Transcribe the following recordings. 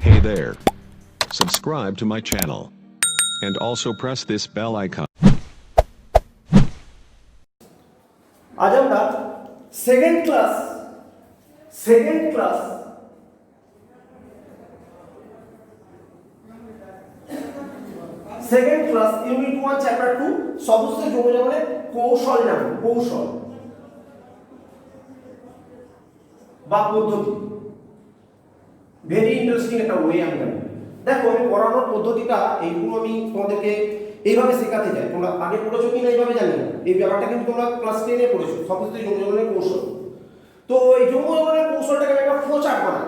Hey there. Subscribe to my channel. And also press this bell icon. आज আমরা second class unit 1 chapter 2 সমস্ত যোগাযোগের কৌশল জানব কৌশল বা পদ্ধতি ভেরি ইন্টারেস্টিং একটা ওয়ে আমি জানি। দেখো আমি পড়ানোর পদ্ধতিটা এইগুলো আমি তোমাদেরকে এইভাবে শেখাতে চাই। তোমরা আগে পড়েছো কিনা এইভাবে জানি না, এই ব্যাপারটা কিন্তু তোমরা ক্লাস 10 এ পড়েছো সমস্ত যোগাযোগের কৌশল। তো এই যোগাযোগের কৌশলটাকে আমি একটা ফ্লোচার্ট বানাই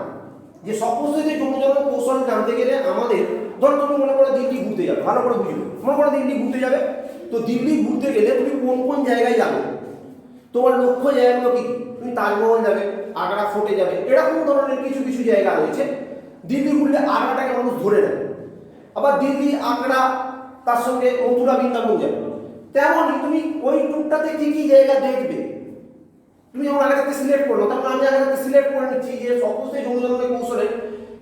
যে সমস্ত যোগাযোগের কৌশল জানতে গেলে আমাদের ধরো তুমি মনে করো দিল্লি ঘুরতে যাবে, ভালো করে বুঝবে, মনে করো দিল্লি ঘুরতে যাবে। তো দিল্লি ঘুরতে গেলে তুমি কোন কোন জায়গায় যাবে, তোমার লক্ষ্য জায়গাগুলো কি? তুমি তাজমহল যাবে, আগ্রা ফোর্টে যাবে, এরকম ধরনের কিছু কিছু জায়গা রয়েছে। দিল্লি ঘুরলে আগ্রাটাকে মানুষ ধরে নেয়, আবার দিল্লি আগ্রা তার সঙ্গে মথুরা বৃন্দাবন যাবে। তেমনই তুমি ওই টুকটাতে কি কি জায়গা দেখবে তুমি যেমন আগে থাকতে সিলেক্ট করলো, তেমন আমি আগে থাকতে সিলেক্ট করে নিচ্ছি যে সমস্ত যোগাযোগের কৌশলে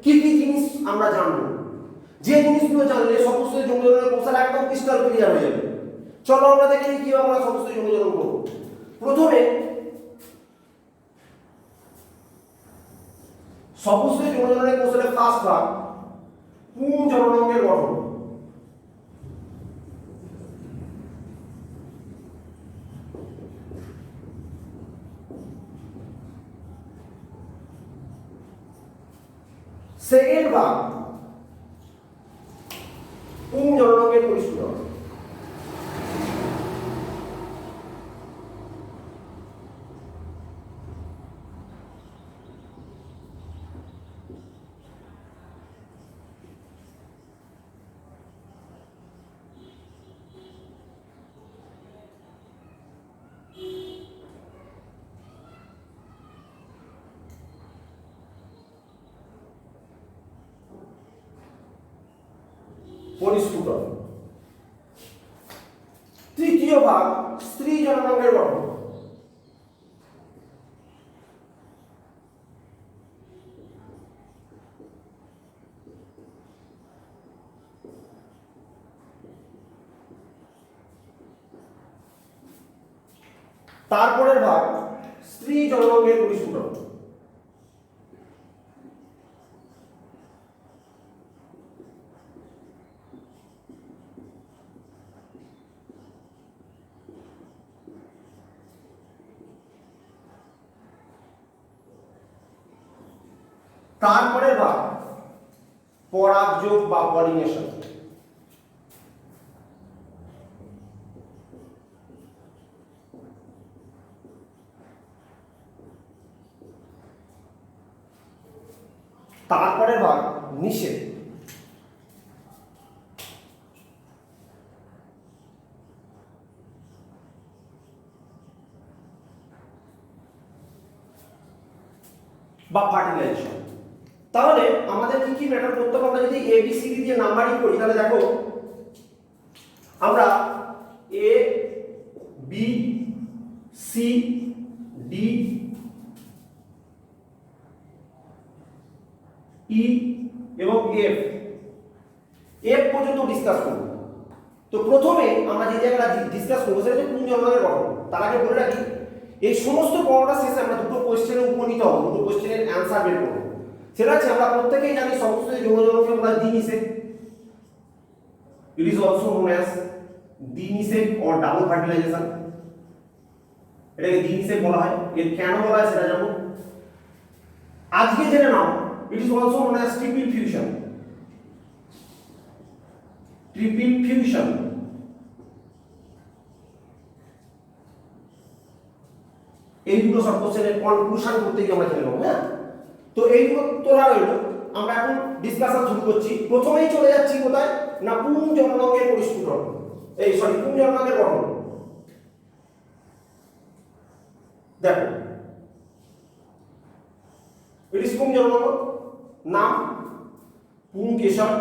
কি কি জিনিস আমরা জানবো। যে জিনিসগুলো জানলে সমস্ত যোগাযোগের কৌশল একদম ক্রিস্টাল ক্লিয়ার হয়ে যাবে। চলো আমরা দেখি কিভাবে আমরা সমস্ত যোগাযোগ করবো। প্রথমে সমস্ত যোগাযোগের কৌশলের ফার্স্ট ভাগ পুংজননাঙ্গের গঠন। সেকেন্ড ভাগ পুংজননাঙ্গের পরিস্ফুটন। পরিস্ফুটন। তৃতীয় ভাগ স্ত্রী জননাঙ্গের গঠন। তারপরের ভাগ স্ত্রী জননাঙ্গের পরিস্ফুটন। তারপরে ভাগ পরাগযোগ বা পলিনেশন। তারপরে ভাগ নিষেধ। বা ফার্টিলাইজেশন। তাহলে আমাদের কি কি ম্যাটার করতে হবে? আমরা যদি এ বি সি ডি দিয়ে নাম্বারিং করি তাহলে দেখো আমরা এ বি সি ডি ই এবং এফ পর্যন্ত ডিসকাস করব। তো প্রথমে আমরা যে জায়গাটা ডিসকাস করবো সেটা হচ্ছে পুংজননাঙ্গের গঠন। তার আগে বলে রাখি এই সমস্ত পড়াটা শেষে আমরা দুটো কোশ্চেনে উপনীত হব, দুটো কোশ্চেনের অ্যান্সার বের করবো। সেটা হচ্ছে আমরা প্রত্যেকেই জানি সমস্ত যোগাযোগকে বলা হয় দ্বিনিষেধ। It is also known as দ্বিনিষেধ অর ডাবল ফার্টিলাইজেশন। এটাকে দ্বিনিষেধ বলা হয়। এর কেন বলা হয় সেটা জানো। আজকে জেনে নাও it is also known as triple fusion. Triple fusion এইগুলো সব কোশ্চেনের কনক্লুশন করতে গিয়ে আমরা জেনে নেব। হ্যাঁ, তো এইগুলো তোলা রইল। আমরা এখন ডিসকাশন শুরু করছি। প্রথমেই চলে যাচ্ছি কোথায় না পুংজননাঙ্গের পরিস্ফুটন, পুংজননাঙ্গের গঠন। দেখো ইট ইজ পুংজননাঙ্গ, নাম পুংকেশর,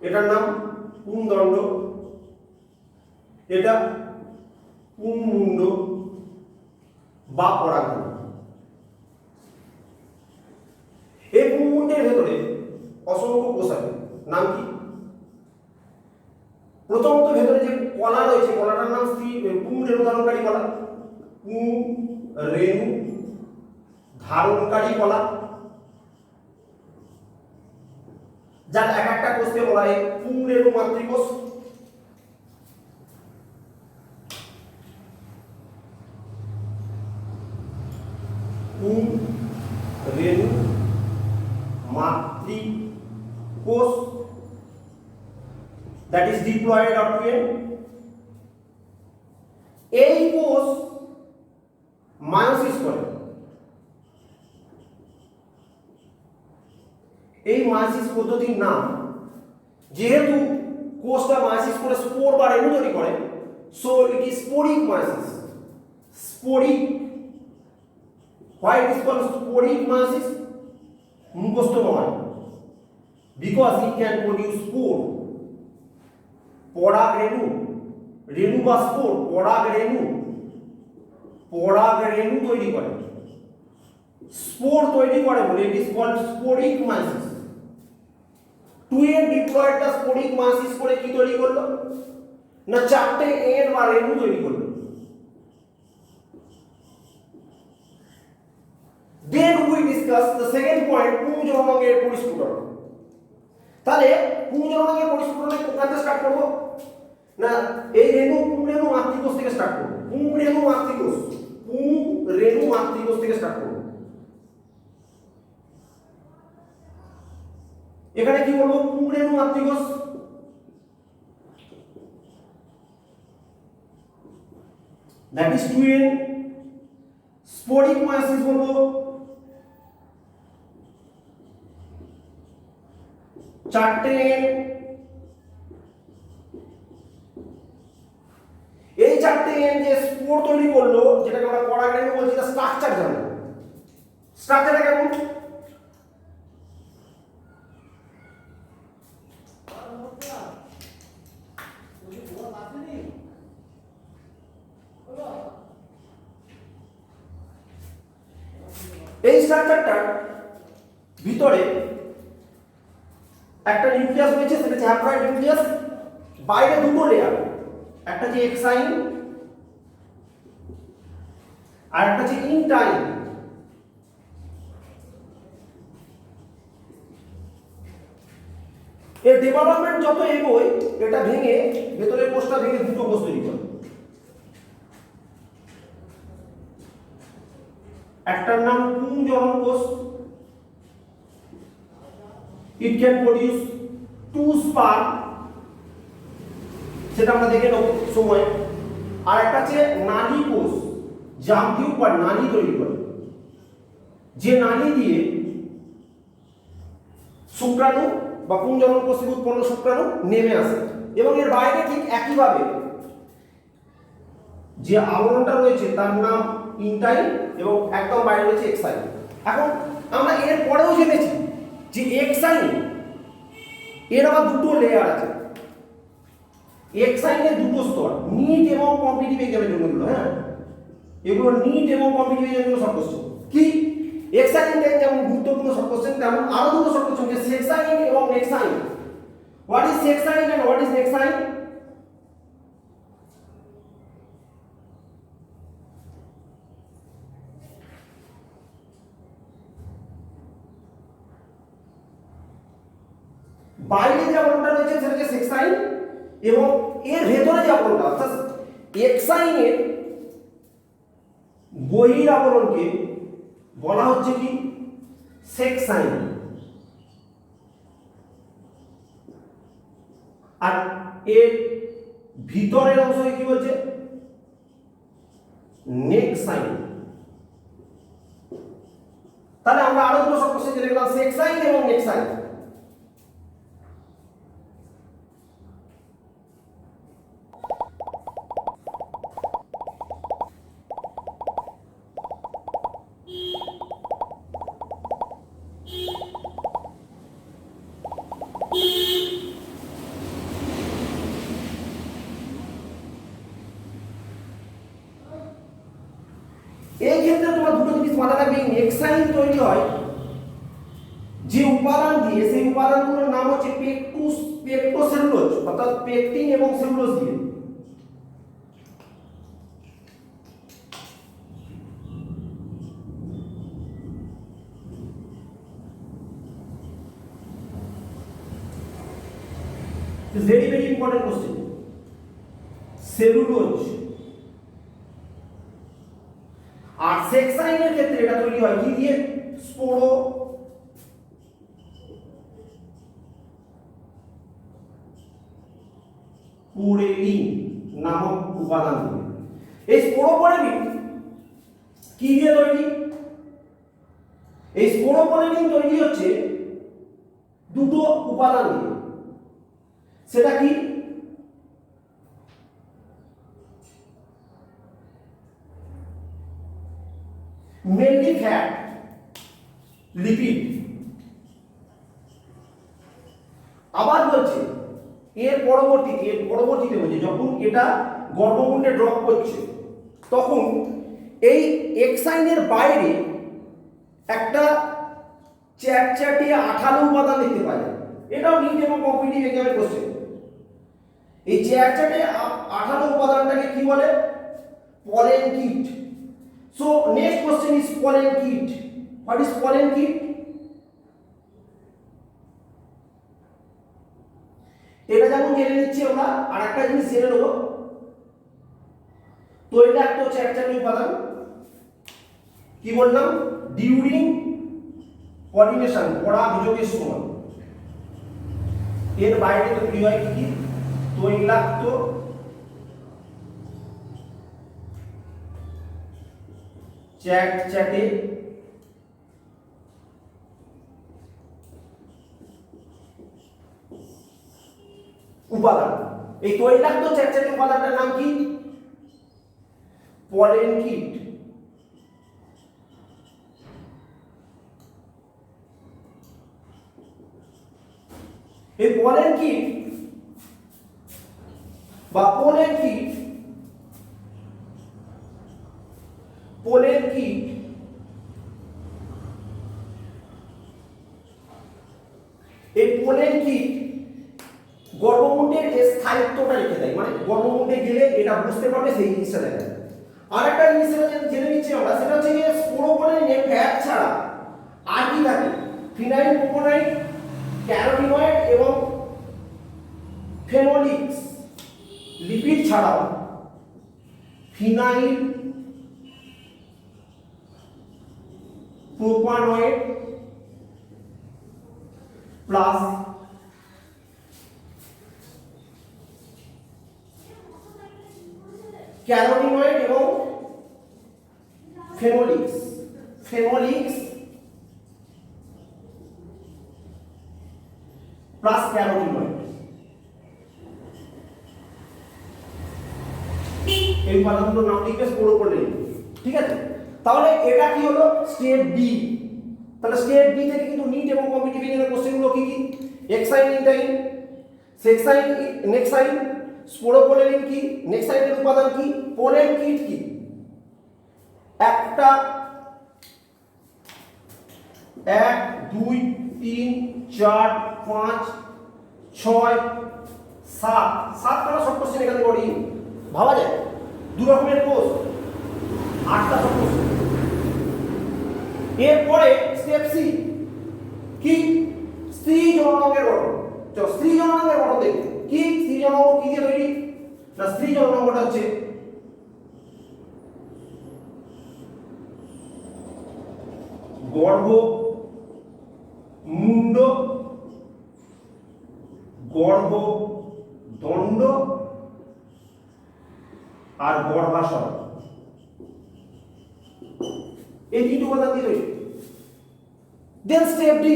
এটার নাম পুংদণ্ড, এটা পুংমুণ্ড বা পরাগন। পুংরের ভেতরে অসংখ্য কোষ আছে, নাম কি? প্রথমত ভেতরে যে কলা রয়েছে কলাটার নাম পুংরেণু ধারণকারী কলা, পুংরেণু ধারণকারী কলা, যার এক একটা কোষকে বলা হয় পুংরেণু মাতৃকোষ। পুংরেণু মাতৃকোষ, that is diploid or twin। এই কোষ মায়োসিস করে। এই মায়োসিস পদ্ধতির নাম, যেহেতু কোষটা মায়োসিস করে স্পোর বা রেণু তৈরি করে, so it is sporic meiosis. Sporic, why it is called sporic meiosis? মুখস্থ নয়, because it can produce spore, পরাগ রেণু, রেণু বা স্পোর, পরাগ রেণু, পরাগ রেণু তৈরি করে, স্পোর তৈরি করে বলে it is called sporic meiosis. Two n ডিপ্লয়েডটা স্পোরিক মায়োসিস করে কি তৈরি করলো না, চারটে এন বা রেণু তৈরি করলো। Then we discuss the second point, পুংজননাঙ্গের পরিস্ফুটন। তাহলে পুংজননাঙ্গের পরিস্ফুটনে কোথা থেকে স্টার্ট করব না, এই পুংরেণু মাতৃকোষ থেকে স্টার্ট করব। পুংরেণু মাতৃকোষ, পুংরেণু মাতৃকোষ থেকে স্টার্ট করব। এখানে কি বলবো, পুংরেণু মাতৃকোষ, that is twin। Sporic meiosis বলবো, চারটে এন। এই চারটে এন যে স্পোর তৈরি করলো, যেটাকে আমরা পরাগ রেণু বলছি, তার স্ট্রাকচার জানো। স্ট্রাকচারটা কেমন? এই স্ট্রাকচারটার ভিতরে একটা নিউক্লিয়াস রয়েছে, সেটা হচ্ছে হ্যাপ্লয়েড নিউক্লিয়াস। বাইরে দুটো লেয়ার, একটা হচ্ছে এক্সাইন আর একটা হচ্ছে ইনটাইন। এর ডেভেলপমেন্ট যত এগোয়, এটা ভেঙে, ভেতরের কোষটা ভেঙে দুটো কোষ তৈরি করে। একটার নাম পুংজনন কোষ, it can produce two sperm, সেটা আমরা দেখে নেব সময়। আর একটা হচ্ছে নালী কোষ, জাম্পিউ বা নালী তৈরি করে, যে নালী দিয়ে শুক্রাণু বা পুংজনন কোষ থেকে উৎপন্ন শুক্রাণু নেমে আসে। এবং এর বাইরে ঠিক একইভাবে যে আবরণটা রয়েছে তার নাম ইনটাইন, এবং একদম বাইরে রয়েছে এক্সাইন। এখন আমরা এর পরেও জেনেছি যে এক্সাইন এর আবার দুটো লেয়ার আছে। এক্সাইনের দুটো স্তর, নিট এবং কম্পিটিটিভ এক্সামের জন্য এগুলো, হ্যাঁ এগুলো নিট এবং কম্পিটিটিভ এক্সামের জন্য শর্ট কোশ্চেন। কি এক্সাইন যেমন গুরুত্বপূর্ণ শর্ট কোশ্চেন, তেমন আরো দুটো শর্ট কোশ্চেন, যে সেক্সাইন এবং nexine. What is sexine and what is nexine? বাইরে যে আবরণটা রয়েছে সেটা হচ্ছে সেক্সাইন, এবং এর ভেতরে যে আবরণটা অর্থাৎ এক্সাইনের বহির আবরণকে বলা হচ্ছে কি, সেক্সাইন। আর এর ভিতরের অংশকে কি বলছে, নেক্সাইন। তাহলে আমরা আরো দুটো শব্দ জেনে গেলাম, সেক্সাইন এবং নেক্সাইন। এই ক্ষেত্রে তোমরা দুটো জিনিস মাথায় রাখবে, নেক্সাইন তৈরি হয় যে উপাদান দিয়ে সেই উপাদানগুলোর নাম হচ্ছে পেকটোসেলুলোজ, অর্থাৎ পেকটিন এবং সেলুলোজ দিয়ে। very important question. সেলুলোজ। আর সেক্সাইনের ক্ষেত্রে এটা তৈরি হয় কি দিয়ে? স্পোরোপোরেলিন নামক উপাদান দিয়ে। এই স্পোরোপোরেলিন কি দিয়ে তৈরি? এই স্পোরোপোরেলিন তৈরি হচ্ছে দুটো উপাদান দিয়ে। সেটা কি? Mainly fat, lipid. আবার বলছে এর পরবর্তীতে বলছে যখন এটা গর্ভমুণ্ডে ড্রপ করছে তখন এই এক্সাইনের বাইরে একটা চ্যাটচ্যাটে আঠালো উপাদান দেখতে পাওয়া যায়। এটাও নিট এবং কম্পিটিটিভ এক্সামের কোশ্চেন। এই চ্যাটচ্যাটে আঠালো উপাদানটাকে কি বলে? Pollen kit. So next question is pollen kit. What is pollen kit? এটা যেমন জেনে নিচ্ছি আমরা, আর একটা জিনিস জেনে নেব। তৈলাক্ত চ্যাটচ্যাটে উপাদান কি বললাম? ডিউরিং পলিনেশন, পরাগযোগের সময় এর বাইরে তৈরি হয় কি? তৈলাক্ত চ্যাটচ্যাটে উপাদান। এই তৈলাক্ত চ্যাটচ্যাটে উপাদানটার নাম কি? Pollen kit. এই পলেন কিট বা পোলেন কিট এই পোলেন কিট গর্ভমুণ্ডের যে স্থায়িত্বটা রেখে দেয়, মানে গর্ভমুণ্ডে গেলে এটা বুঝতে পারবে সেই জিনিসটা দেখা যায়। আর একটা জিনিস জেনে নিচ্ছি আমরা, সেটা হচ্ছে যে স্পোরোপোরেলিনে ফ্যাট ছাড়া আর কি থাকে? ফিনাইল প্রোপোনাইড, ক্যারোটিনয়েড এবং ফেনোলিক্স। লিপিড ছাড়াও ফিনাইল প্রোপানয়েড প্লাস ক্যারোটিনয়েড এবং ফেনোলিক্স প্লাস ক্যারোটিনয়েড, এই উপাদানগুলোর নাম লিখবে স্পোরোপোরেলিন। ঠিক আছে, তাহলে এটা কি হলো? Step B. তাহলে স্টেপ বি থেকে কিন্তু নিট এবং কম্পিটিটিভ এর কোশ্চেনগুলো কি কি? এক্সাইন, ইনটাইন, সেক্সাইন, নেক্সাইন, স্পোরোপোরেলিন কি, নেক্সাইনের উপাদান কি, পোলেন কিট কি। একটা 1 2 3 4 5 6 7 7টা সব কোশ্চেন এখানে করি ভাবা যায়। দু রকমের কোর্স, 8টা সব কোশ্চেন। এরপরে স্টেপ সি কি? স্ত্রী জননাঙ্গের গঠন। চলো স্ত্রী জননাঙ্গের গঠন দেখি। কি স্ত্রী জননাঙ্গ কি দিয়ে তৈরি? না, স্ত্রী জননাঙ্গটা হচ্ছে গর্ভমুণ্ড, গর্ভদণ্ড আর গর্ভাশয়। এই তিনটি উপাদান দিয়ে তৈরি। দেন স্টেপ ডি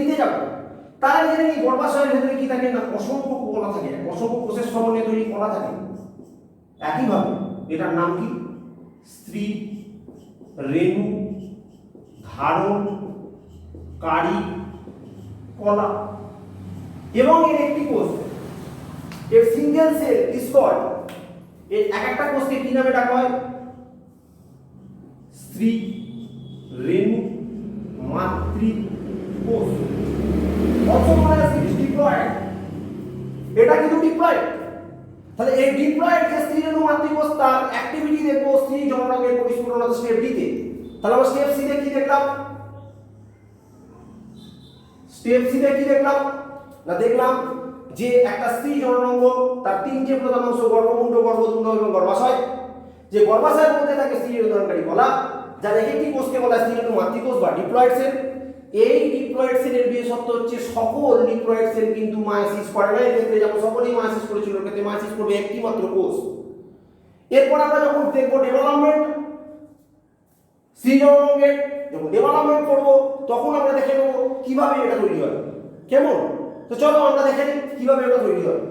তে যাবো। তার জেনে কি গর্ভাশয়ের ভেতরে কি থাকে? না, অসংখ্য কণা থাকে, অসংখ্য কোষের সমন্বয়ে তৈরি কণা থাকে। একইভাবে এটার নাম কি? স্ত্রী রেণু ধারণ কারী কলা। এবং এর একটি কোষ, এর সিঙ্গেল সেল ইজ কল্ড, এর এক একটা কোষকে কি নামে ডাকা হয়? স্ত্রী রেণু মাতৃ কোষ। তাহলে এই ডিপ্লয়েড যে স্ত্রী রেণু মাতৃকোষ তার অ্যাক্টিভিটি দেখবো স্ত্রী জননাঙ্গের পরিস্ফুটনতা স্টেপ ডি তে। তাহলে আমরা স্টেপ সি তে কি দেখলাম? স্টেপ সি তে কি দেখলাম না দেখলাম যে একটা স্ত্রী জননাঙ্গ তার তিনটে প্রধান অংশ গর্ভমুণ্ড, গর্ভতুণ্ড এবং গর্ভাশয়। যে গর্ভাশয়ের মধ্যে থাকে স্ত্রী রেণু ধারণকারী কলা, যার একটি কোষকে বলা হয় স্ত্রী রেণু মাতৃকোষ বা ডিপ্লয়েড সেল। এই ডিপ্লয়েড সেলের বিশেষত্ব হচ্ছে সকল ডিপ্লয়েড সেল কিন্তু মায়োসিস করে না। এক্ষেত্রে যেমন সকলেই মায়োসিস করেছিল, এক্ষেত্রে মায়োসিস করবে একটি মাত্র কোষ। এরপর আমরা যখন দেখব ডেভেলপমেন্ট, স্ত্রী জননাঙ্গের যখন ডেভেলপমেন্ট করব তখন আমরা দেখে নেব কিভাবে এটা তৈরি হয়। কেমন? তো চলো আমরা দেখে নিই কিভাবে এটা তৈরি হয়।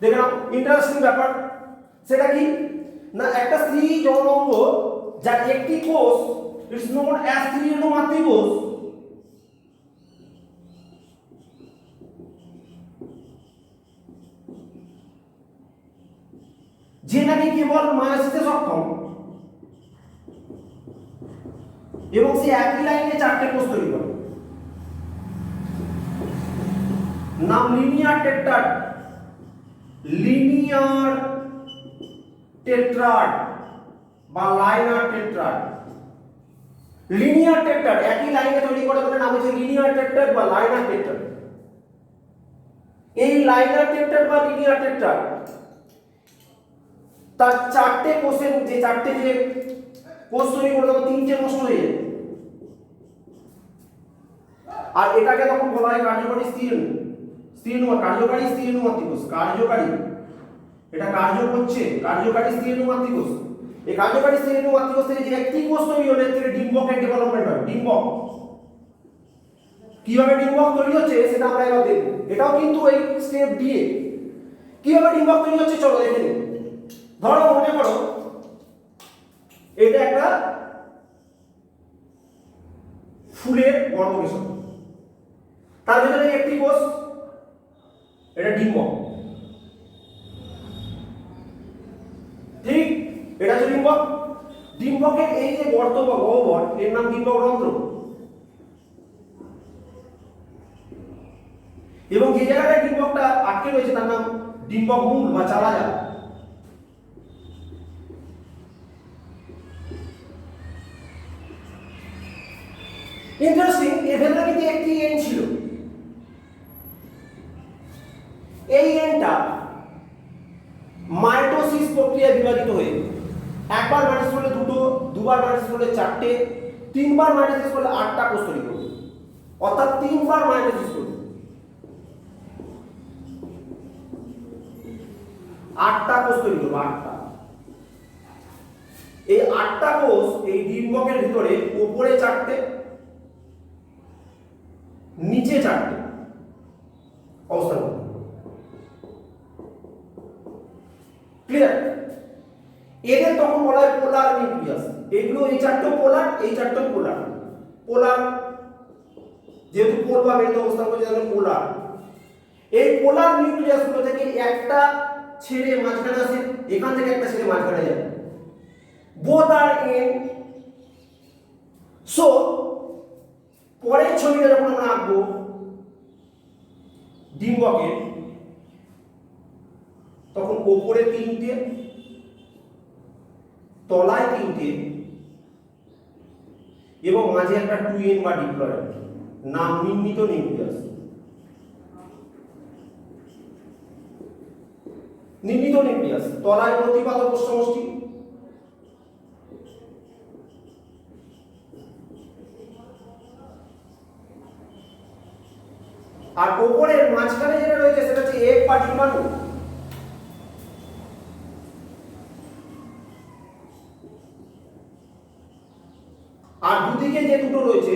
দেখে নাও ইন্টারেস্টিং ব্যাপার। সেটা কি না একটা স্ত্রী জননাঙ্গ যার একটি কোষ, ইটস নোন অ্যাজ স্ত্রী রেণু মাতৃকোষ, যে নাকি কেবল মায়োসিসে সক্ষম এবং সে একই লাইনে চারটে কোষ তৈরি করে। নাম লিনিয়ার টেট্রাড, লিনিয়ার টেট্রাড বা লাইনার টেট্রাড। লিনিয়ার টেট্রাড একই লাইনে তৈরি করে বলে নাম হচ্ছে লিনিয়ার টেট্রাড বা লাইনার টেট্রাড। এই লাইনার টেট্রাড বা লিনিয়ার টেট্রাড তার চারটে কোষের যে চারটে যে কোষ তৈরি করে তখন তিনটে নষ্ট হয়ে যায়। আর এটাকে তখন বলা হয় কার্যকরী স্ত্রী রেণু। কার্যকারী স্ত্রী রেণু মাতৃকোষ। কার্যকারী, এটা কার্য করছে, কার্যকারী স্ত্রী রেণু মাতৃকোষ। এই কার্যকারী স্ত্রী রেণু মাতৃকোষ থেকে যে একটি কোষ তৈরি হলে এর থেকে ডিম্বকের ডেভেলপমেন্ট হয়। ডিম্বক কিভাবে ডিম্বক তৈরি হচ্ছে সেটা আমরা এবার দেখব। এটাও কিন্তু এই স্টেপ দিয়ে কিভাবে ডিম্বক তৈরি হচ্ছে চলো দেখে নিই। ধরো মনে করো এটা একটা ফুলের গর্ভকেশর, তার ভিতরে একটি কোষ, এটা ডিম্বক। ঠিক, এটা হচ্ছে ডিম্বক। ডিম্বকের এই যে গর্ত বা গহ্বর এর নাম ডিম্বক রন্ধ্র। এবং যে জায়গায় ডিম্বকটা আটকে রয়েছে তার নাম ডিম্বক মূল বা চালাজা। ইন্টারেস্টিং, এর ভেতরে কিন্তু একটি এন্ড ছিল। এই এন্ডটা মাইটোসিস প্রক্রিয়ায় বিভাজিত হয়ে একবার মাইটোসিস করলে দুটো, দুবার মাইটোসিস করলে চারটে, তিনবার মাইটোসিস করলে আটটা কোষ তৈরি করবে। অর্থাৎ তিনবার মাইটোসিস করবে, আটটা কোষ তৈরি করবে, আটটা। এই আটটা কোষ এই ডিম্বকের ভিতরে উপরে চারটে, নিচে চারটে অবস্থান করবে। ক্লিয়ার? এদের তখন বলা হয় পোলার নিউক্লিয়াস। এগুলো এই চারটেও পোলার, এই চারটেও পোলার। পোলার যেহেতু পোল বা মেরুতে অবস্থান করছে তাহলে পোলার। এই পোলার নিউক্লিয়াসগুলো থেকে একটা ছেড়ে মাঝখানে আসে, এখান থেকে একটা ছেড়ে মাঝখানে যায়। Both R in. সো পরের ছবিটা যখন আমরা আঁকবো ডিম্বকের, তখন উপরে তিনটে, তলায় তিনটে এবং মাঝে একটা টুইন বা ডিপ্লয়েড, নাম নির্মিত নিউক্লিয়াস। নির্মিত নিউক্লিয়াস, তলায় প্রতিপাদক কোষ সমষ্টি, আর উপরের মাঝখানে যেটা রয়েছে সেটা হচ্ছে এক বা ডিম্বাণু। আর দুদিকে যে দুটো রয়েছে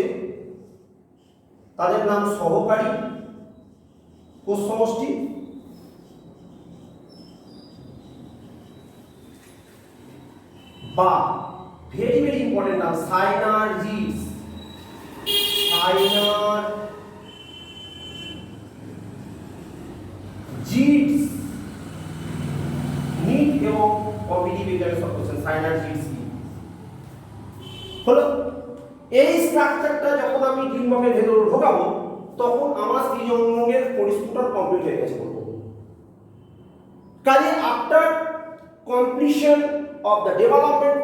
তাদের নাম সহকারী কোষ সমষ্টি বা ভেরি ভেরি ইম্পর্টেন্ট নাম সাইনার্জিস। সাইনার জিটস নিট এবং কম্পিটিটিভ এক্সামে সব কোশ্চেন সাইনার জিটস কি হলো। এই স্ট্রাকচারটা যখন আমি গ্রিন বক্সের ভেতরে ঢোকাবো তখন আমার সৃজনমূলকের পরিস্থিতিটা কমপ্লিট হয়ে গেছে বলবো। কাজে after completion of the development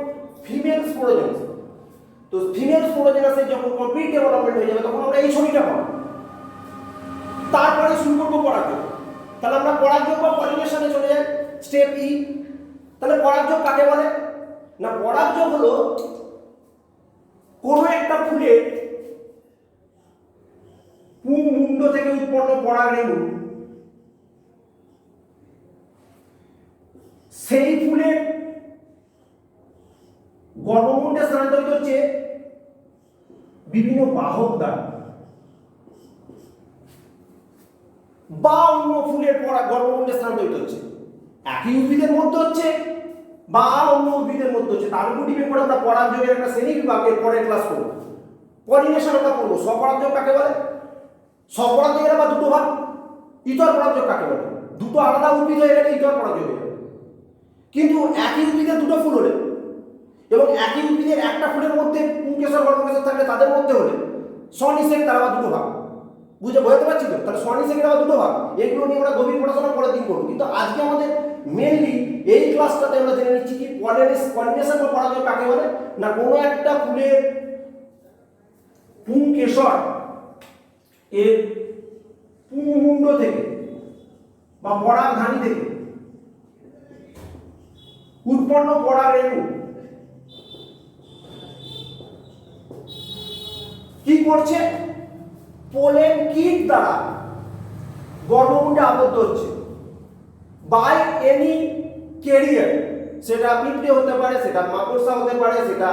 female sporogenous, তো ফিমেল স্পোরোজেনাসের যখন কমপ্লিট ডেভেলপমেন্ট হয়ে যাবে তখন আমরা এই ছবিটা পাবো। তারপরে শুরু করবো পরাগযোগ। তাহলে আমরা পরাগযোগ বা পলিনেশনে চলে যাই, স্টেপ ই। তাহলে পরাগযোগ কাকে বলে না, পরাগযোগ হলো কোনো একটা ফুলের পুংমুণ্ড থেকে উৎপন্ন পরাগরেণু সেই ফুলের গর্ভমুণ্ডে স্থানান্তরিত হচ্ছে বিভিন্ন বাহক দ্বারা, বা অন্য ফুলের গর্ভমুণ্ডে স্থানান্তরিত হচ্ছে, একই উদ্ভিদের মধ্যে হচ্ছে বা অন্য উদ্ভিদের মধ্যে হচ্ছে, তার উপর ডিপেন্ড করে আমরা পরাগযোগের একটা শ্রেণী বিভাগের পরের ক্লাস করব। পলিনেশন আমরা করবো। স্বপরাগযোগ কাকে বলে? স্বপরাগযোগের আবার দুটো ভাগ। ইতর পরাগযোগ কাকে বলে? দুটো আলাদা উদ্ভিদ হয়ে গেলে ইতর পরাগযোগ হয়ে গেলে। কিন্তু একই উদ্ভিদের দুটো ফুল হলে এবং একই উদ্ভিদের একটা ফুলের মধ্যে পুংকেশর গর্ভকেশর থাকলে তাদের মধ্যে হলে স্বনিষেক তার আবার দুটো ভাগ। বুঝতে পারছি তো? তাহলে স্বনিষেকের আবার দুটো ভাগ। এগুলো নিয়ে আমরা গভীর পড়াশোনা পরের দিন করবো, কিন্তু আজকে আমাদের মেনলি এই ক্লাসটাতে আমরা জেনে নিচ্ছি কি পলিনেশন বা পরাগযোগ কাকে বলে না, কোনো একটা ফুলের পুংকেশর এর পুংমুণ্ড থেকে বা পরাগধানী থেকে উৎপন্ন পরাগরেণু কি করছে, পোলেন কিট দ্বারা গর্ভমুণ্ডে আবদ্ধ হচ্ছে বাই এনি ক্যারিয়ার। সেটা পিঁপড়ে হতে পারে, সেটা মাকড়সা হতে পারে, সেটা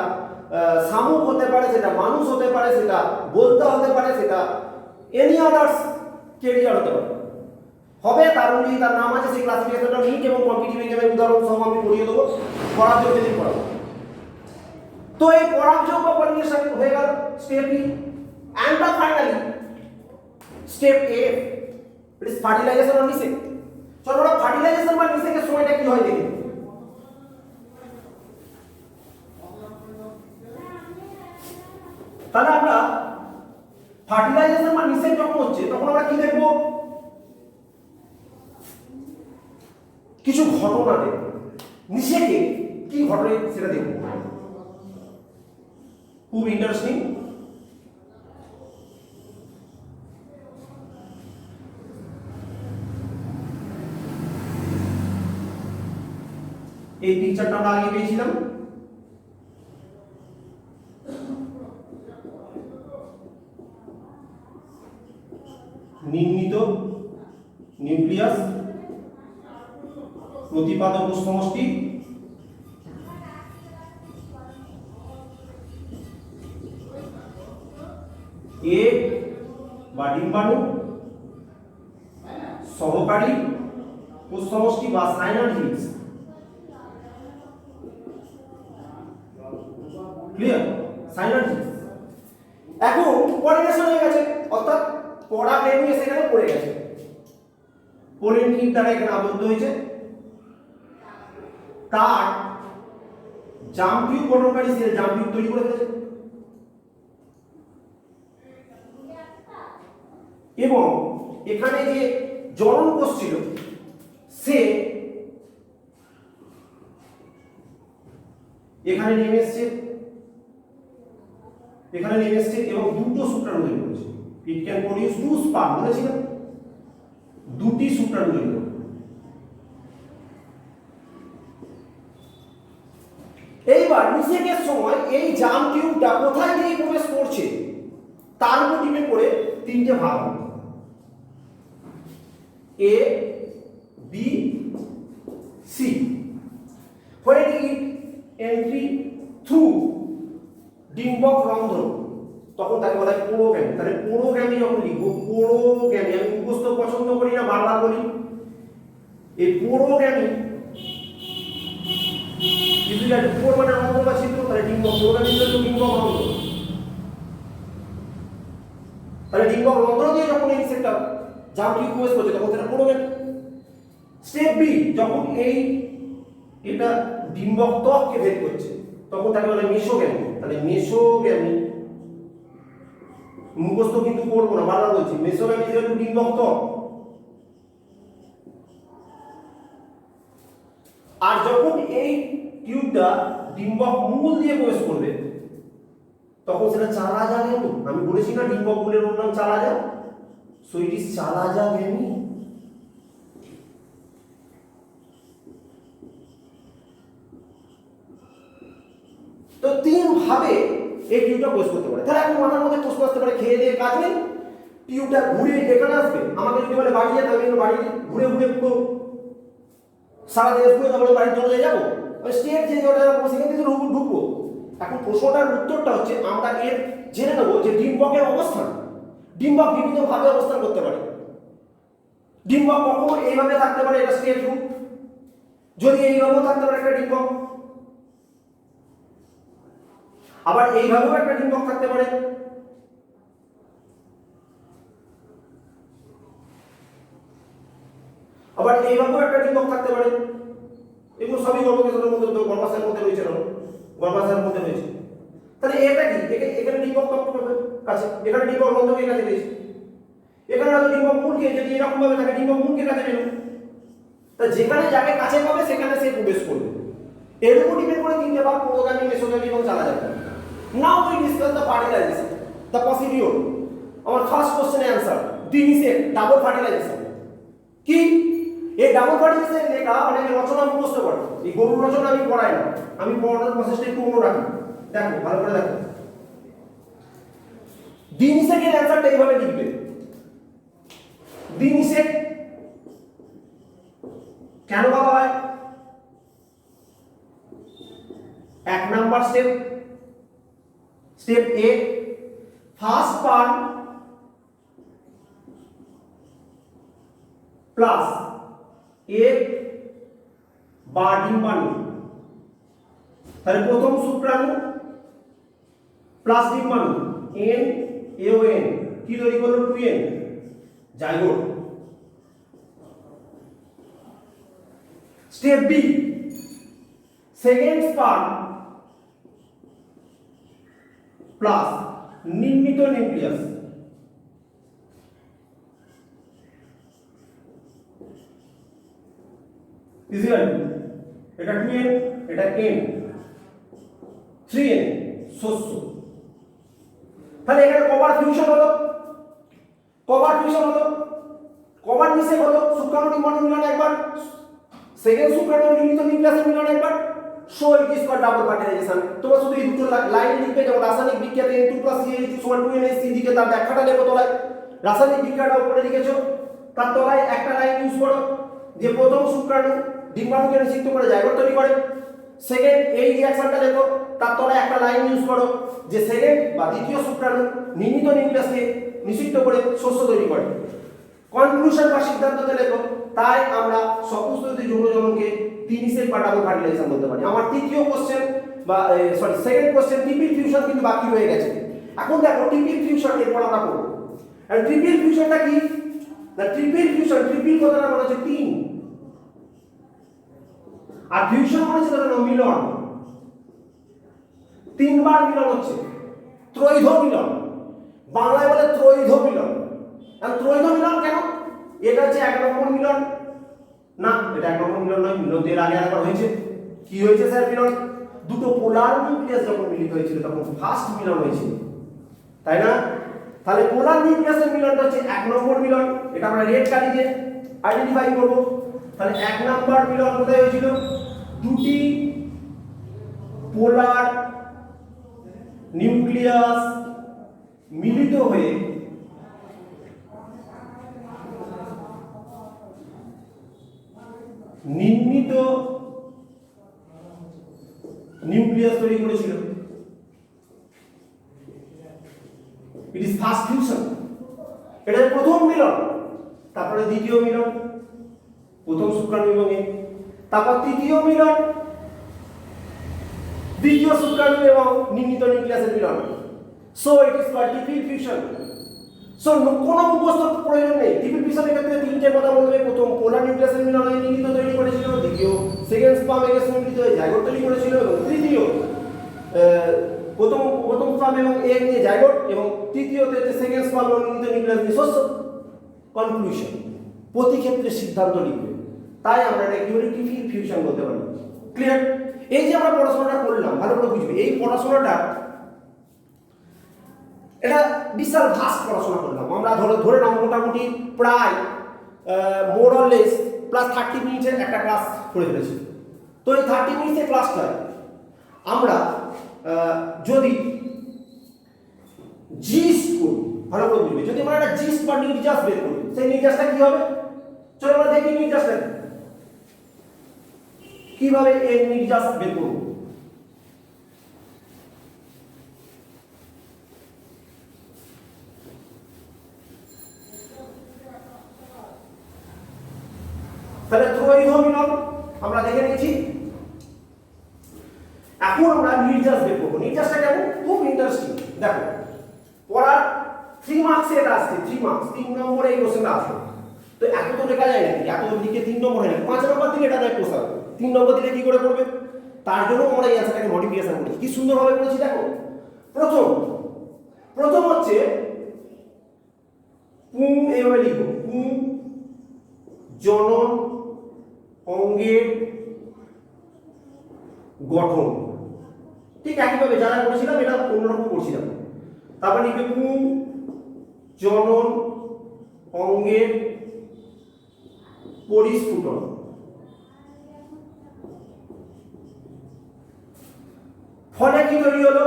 শামুক হতে পারে, সেটা মানুষ হতে পারে, সেটা বোলতা হতে পারে, সেটা এনি আদার্স ক্যারিয়ার হতে পারে। হবে তার অনুযায়ী তার নাম আছে, সেই ক্লাসিফিকেশনটা নিট এবং কম্পিটিটিভ এক্সামের উদাহরণ সহ আমি পড়িয়ে দেবো। পরাগযোগ যদি পড়াবো, তো এই পরাগযোগ বা পলিনেশন হয়ে গেল step E. and the finally step A, it is fertilization or নিষেক। চলো আমরা ফার্টিলাইজেশন বা নিষেকের সময়টা কি হয় দেখি। তাহলে আমরা ফার্টিলাইজেশন বা নিষেক যখন হচ্ছে তখন আমরা কি দেখবো, কিছু ঘটনা দেখব। নিষেকে কি ঘটে সেটা দেখব, খুব ইন্টারেস্টিং। এই পিকচারটা আমরা আগে পেয়েছিলাম। নির্মিত নিউক্লিয়াস, প্রতিপাদক সমষ্টি, এ বা ডিম্বাণু, সহকারী কোষ সমষ্টি বা সাইনারজিডস। ক্লিয়ার? সাইনারজিডস। এখন পলিনেশন হয়ে গেছে, অর্থাৎ পরাগরেণু এসে এখানে পড়ে গেছে, পোলেন কিট দ্বারা এখানে আবদ্ধ হয়েছে। তার জার্ম টিউব গঠনকারী সেল জার্ম টিউব তৈরি করে ফেলেছে এবং এখানে যে জনন কোষ ছিল সে এখানে নেমে এসছে এবং দুটো শুক্রাণু তৈরি করেছে। It can produce two sperm, বলেছিলাম দুটি শুক্রাণু তৈরি করে। এইবার নিষেকের সময় এই জার্ম টিউবটা কোথায় গিয়ে প্রবেশ করছে তার উপর ডিপেন্ড করে তিনটে ভাগ হবে, A B C. when it entry through ডিম্বক রন্ধ্র তখন তাকে বলা হয় পোরোগ্যামি। তাহলে পোরোগ্যামি যখন লিখবো, পোরোগ্যামি আমি মুখস্থ পছন্দ করি না, বারবার বলি। এই পোরোগ্যামি যদি পোর মানে রন্ধ্র বা ছিদ্র, তাহলে ডিম্বক, পোরোগ্যামি হলো ডিম্বক রন্ধ্র। তাহলে ডিম্বক রন্ধ্র দিয়ে যখন এই সেটটা জামটি প্রবেশ করছে তখন সেটা পড়বে। স্টেপ বি, যখন এটা ডিম্বক ত্বককে ভেদ করছে তখন তাকে বলে মেসোগ্যামি। তাহলে মেসোগ্যামি মুখস্থ কিন্তু করবো না, বারবার বলছি, মেসোগ্যামি যেহেতু ডিম্বক ত্বক। আর যখন এই টিউবটা ডিম্বক মূল দিয়ে প্রবেশ করবে তখন সেটা চালাজা গ্যামি। আমি বলেছি না ডিম্বক মূলের ওর নাম চালাজা, সো ইট ইজ চালাজা গ্যামি। তো তিন ভাবে এই টিউবটা প্রবেশ করতে পারে। তাহলে এখন মাথার মধ্যে প্রশ্ন আসতে পারে, খেয়ে দিয়ে কাজ নেই, টিউবটা ঘুরে এখানে আসবে। আমাকে যদি বলে বাড়ি যেতে, আমি বাড়ি ঘুরে ঘুরে পুরো সারা দেশ ঘুরে তারপরে বাড়ি চলে যাবো, স্টেট যে সেখান থেকে ঢুকবো। এখন প্রশ্নটার উত্তরটা হচ্ছে আমরা এর জেনে নেবো যে ডিম্বকের অবস্থান। ডিম্বক বিভিন্ন ভাবে অবস্থান করতে পারে। ডিম্বক কখনো এইভাবে থাকতে পারে, এটা স্টেট রুট। যদি এইভাবেও থাকতে পারে একটা ডিম্বক, আবার এইভাবেও একটা ডিম্বক থাকতে পারে। আবার এইভাবেও একটা ডিম্বক থাকতে পারে। এগুলো সবই গর্ভকেশরের মধ্যে, গর্ভাশয়ের মধ্যে রয়েছে, গর্ভাশয়ের মধ্যে রয়েছে। তাহলে এটা কি, এখানে ডিম্বক কাছে, এখানে ডিম্বক রন্ধ্রকে কাছে রয়েছে, এখানে হয়তো ডিম্বক মূলকে, যদি এরকম ভাবে থাকে ডিম্বক মূলকে কাছে পেল। তা যেখানে যাকে কাছে পাবে সেখানে সে প্রবেশ করবে। এর উপর ডিপেন্ড করে তিনটে ভাগ, পুরোগামী, মেসোগামী এবং চালাযামী। Now we discuss the fertilization, the procedure. আমার ফার্স্ট কোশ্চেনে অ্যান্সার, দিনিসেক ডাবল ফার্টিলাইজেশন কি? এই ডাবল ফার্টিলাইজেশন লেখা অনেকে রচনা মুখস্থ করে। এই গরুর রচনা আমি পড়াই না, আমি পড়ানোর প্রসেসটা একটু অন্য রাখি। দেখো ভালো করে দেখো, দিনিসেকের অ্যান্সারটা এইভাবে লিখবে। দিনিসেক কেন বলা হয়? এক নাম্বার স্টেপ, স্টেপ এ, ফার্স্ট পার্ট প্লাস এগ বা ডিম্বাণু। তাহলে প্রথম শুক্রাণু প্লাস ডিম্বাণু, এন এও এন কি তৈরি করলো? 2n zygote. Step B, second part plus নির্মিত নিউক্লিয়াস। এটা 2n, এটা n, 3n শস্য। তাহলে এখানে কভার ফিউশন হলো, কভার ফিউশন হলো, কভার নিষেক হলো, শুক্রাণু ডিম্বাণু মিলন একবার, সেকেন্ড শুক্রাণু নির্মিত নিউক্লিয়াসের মিলন একবার। So it is called double fertilisation. তোমরা শুধু এই দুটো লাইন লিখবে, যেমন রাসায়নিক বিক্রিয়াতে N2 + CH2 = 2NH3 দিকে তার ব্যাখ্যাটা লেখো তলায়। রাসায়নিক বিক্রিয়াটা উপরে লিখেছো, তার তলায় একটা লাইন ইউজ করো যে প্রথম শুক্রাণু ডিম্বাণুকে নিষিক্ত করে জাইগোট তৈরি করে। সেকেন্ড এই রিঅ্যাকশনটা লেখো, তার তলায় একটা লাইন ইউজ করো যে সেকেন্ড বা দ্বিতীয় শুক্রাণু নির্মিত নিউক্লিয়াসকে নিষিক্ত করে শস্য তৈরি করে। কনক্লুশন বা সিদ্ধান্ততে লেখো। তাই আমরা সপুষ্পযুক্ত যৌনজননকে দিনিসেক বা ডাবল ফার্টিলাইজেশন বলতে পারি। আমার তৃতীয় কোশ্চেন বা সেকেন্ড কোশ্চেন, ট্রিপল ফিউশন কিন্তু বাকি রয়ে গেছে। এখন দেখো ট্রিপল ফিউশন এরপর আমরা করব। আর ট্রিপল ফিউশনটা কি? না ট্রিপল ফিউশন, ট্রিপল কথাটা মানে হচ্ছে 3, আর ফিউশন মানে হচ্ছে ধরো মিলন, 3বার মিলন হচ্ছে, ত্রৈধ মিলন, বাংলায় বলে ত্রৈধ মিলন। আর ত্রৈধ মিলন কেন? এটা হচ্ছে 1 নম্বর মিলন না, এটা 1 নম্বর মিলন নয়, মিলন এর আগে একবার হয়েছে। কি হয়েছে স্যার মিলন? দুটো পোলার নিউক্লিয়াস যখন মিলিত হয়েছিল তখন ফার্স্ট মিলন হয়েছিল, তাই না? তাহলে পোলার নিউক্লিয়াসের মিলনটা হচ্ছে 1 নম্বর মিলন। এটা আমরা রেড কালি দিয়ে আইডেন্টিফাই করব। তাহলে 1 নম্বর মিলন কোথায় হয়েছিল? দুটি পোলার নিউক্লিয়াস মিলিত হয়ে নির্মিত নিউক্লিয়াস তৈরি করেছিল। It is first fusion. এটা প্রথম মিলন, তারপরে দ্বিতীয় মিলন, প্রথম শুক্রাণু এবং এ, তারপর তৃতীয় মিলন, দ্বিতীয় শুক্রাণু এবং নির্মিত নিউক্লিয়াসের মিলন। So it is called triple fusion. So কোনো মুখস্থ প্রয়োজন নেই। ট্রিপল ফিশনের ক্ষেত্রে তিনটে কথা বলবে। প্রথম পোলার নিউক্লিয়াসের মিলনে নিউক্লিত তৈরি করেছিল, দ্বিতীয় সেকেন্ড স্পার্ম এগের সঙ্গে মিলিত হয়ে জাইগোট তৈরি করেছিল, এবং তৃতীয় প্রথম স্পার্ম এবং এগ নিয়ে জাইগোট, এবং তৃতীয়তে হচ্ছে সেকেন্ড স্পার্ম এবং নিউক্লিত নিউক্লিয়াস নিয়ে শস্য। কনক্লুশন, প্রতি ক্ষেত্রে সিদ্ধান্ত লিখবে। তাই আমরা এটা কি বলি, ট্রিপল ফিউশন বলতে পারি। ক্লিয়ার? এই যে আমরা পড়াশোনাটা করলাম, ভালো করে বুঝবে। এই পড়াশোনাটা এটা বিশাল ভাস্ট পড়াশোনা করলাম আমরা। ধরে নাও মোটামুটি প্রায় মোর অর লেস প্লাস 30 মিনিটের একটা ক্লাস করে ফেলেছি। তো এই 30 মিনিটের ক্লাসটায় আমরা যদি জিস্ট করি, ভালো করে বুঝবে, যদি আমরা একটা জিস্ট বা নির্যাস বের করি, সেই নির্যাসটা কি হবে? চলো আমরা দেখি নির্যাসটা কিভাবে এই নির্যাস বের করব। তাহলে ত্রৈধ মিলন আমরা দেখে নিয়েছি। এখন আমরা নির্যাস বের করবো। নির্যাসটা কেমন? খুব ইন্টারেস্টিং। দেখো, পড়ার 3 মার্কসে এটা আসছে, 3 মার্কস, 3 নম্বরে এই কোশ্চেনটা আসবে। তো এত তো লেখা যায় নাকি? এত লিখে 3 নম্বর হয় না, 5 নম্বর দিলে এটা দেয় কোশ্চেন। 3 নম্বর দিলে কি করে করবে? তার জন্য আমরা এই অ্যান্সারটাকে মডিফিকেশন করেছি। কি সুন্দরভাবে করেছি দেখো। প্রথম হচ্ছে পুং, এইভাবে লিখো, পুং জনন অঙ্গের গঠন। ঠিক একইভাবে যারা করেছিলাম এটা অন্যরকম করছিলাম। তারপর লিখবে পুং জনন অঙ্গের পরিস্ফুটন। ফলে কি তৈরি হলো?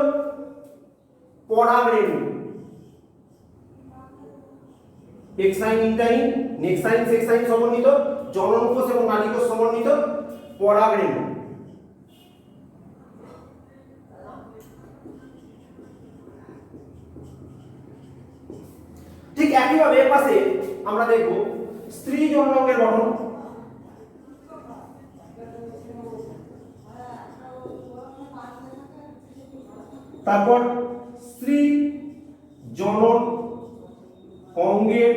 পরাগরেণু। এক্সাইন ইন্টাইন নেক্সাইন সেক্সাইন সমন্বিত, জনন কোষ এবং নালী কোষ সমন্বিত পরাগরেণু। ঠিক একইভাবে এর পাশে আমরা দেখব স্ত্রী যৌনাঙ্গের গঠন। তারপর স্ত্রী জনন অঙ্গের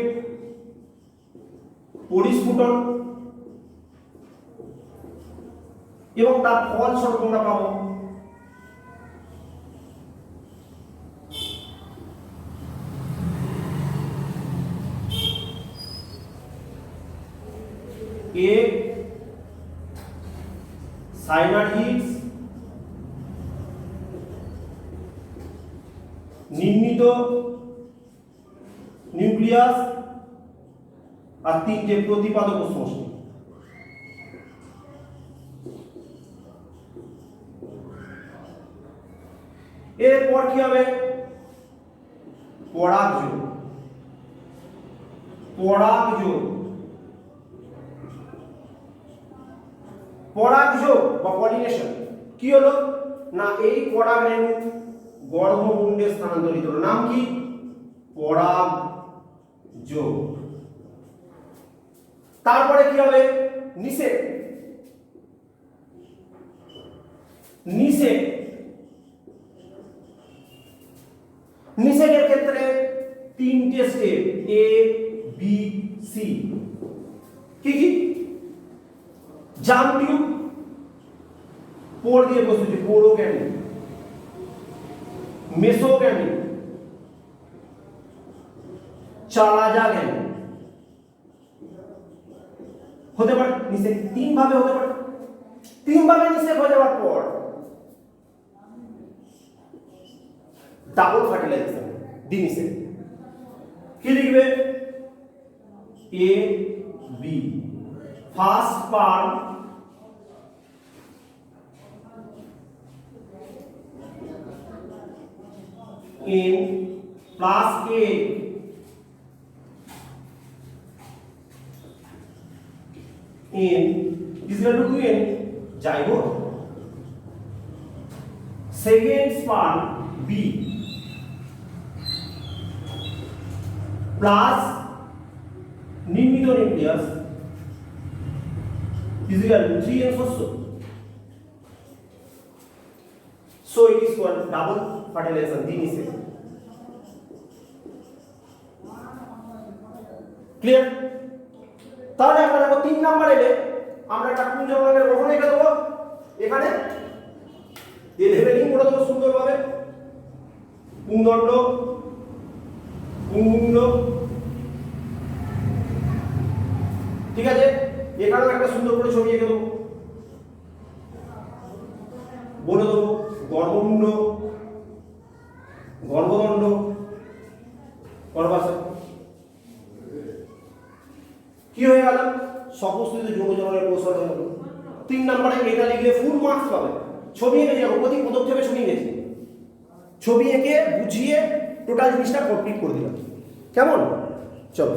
পরিস্ফুটন, এবং তার ফলস্বরূপ আমরা পাবো egg synagids নির্মিত নিউক্লিয়াস আর 3টে প্রতিপাদক সমষ্টি। এরপর কি হবে? পরাগযোগ। পরাগযোগ বা পলিনেশন কি হলো না, এই পরাগরেণু গর্ভমুণ্ডে স্থানান্তরিত হলো। নাম কি? পরাগযোগ। তারপরে কি হবে? নিষেক। নিষেকের ক্ষেত্রে 3টে স্টেপ, A B C। কি কি? জাম টিউব, পোর দিয়ে বসেছে, পোরোগ্যামি, মেসোগ্যামি, চালাজাগ্যামি। হতে পারে নিষেক 3 ভাবে হতে পারে। 3 ভাবে নিষেক হয়ে যাওয়ার পর ডাবল ফার্টিলাইজেশন, ডিনিষেক। কি লিখবে? A B, first sperm in plus A in is equal to in zygote. Second sperm B plus নির্মিত nucleus is equal to 3n also. So it is called double fertilization. Clear? তাহলে আমরা দেখো 3 number এলে আমরা একটা পুঞ্জবর্গের গঠন এঁকে দেবো। এখানে লেভেলিং করে দেবো সুন্দরভাবে, পুংদণ্ড, পুংমুণ্ড, ঠিক আছে? এখানেও একটা সুন্দর করে ছবি এঁকে দেবো, বলে দেবো গর্ভমুণ্ড, গর্ভদণ্ড, গর্ভাশয়। কি হয়ে গেল? সমস্ত যৌন জননের কৌশল হয়ে গেল। 3 নম্বরে এটা লিখলে ফুল মার্কস পাবে। ছবি এঁকে যাবো, প্রতি পদক্ষেপে ছবি এঁকেছি, ছবি এঁকে বুঝিয়ে টোটাল জিনিসটা কমপ্লিট করে দিলাম। কেমন? চলো।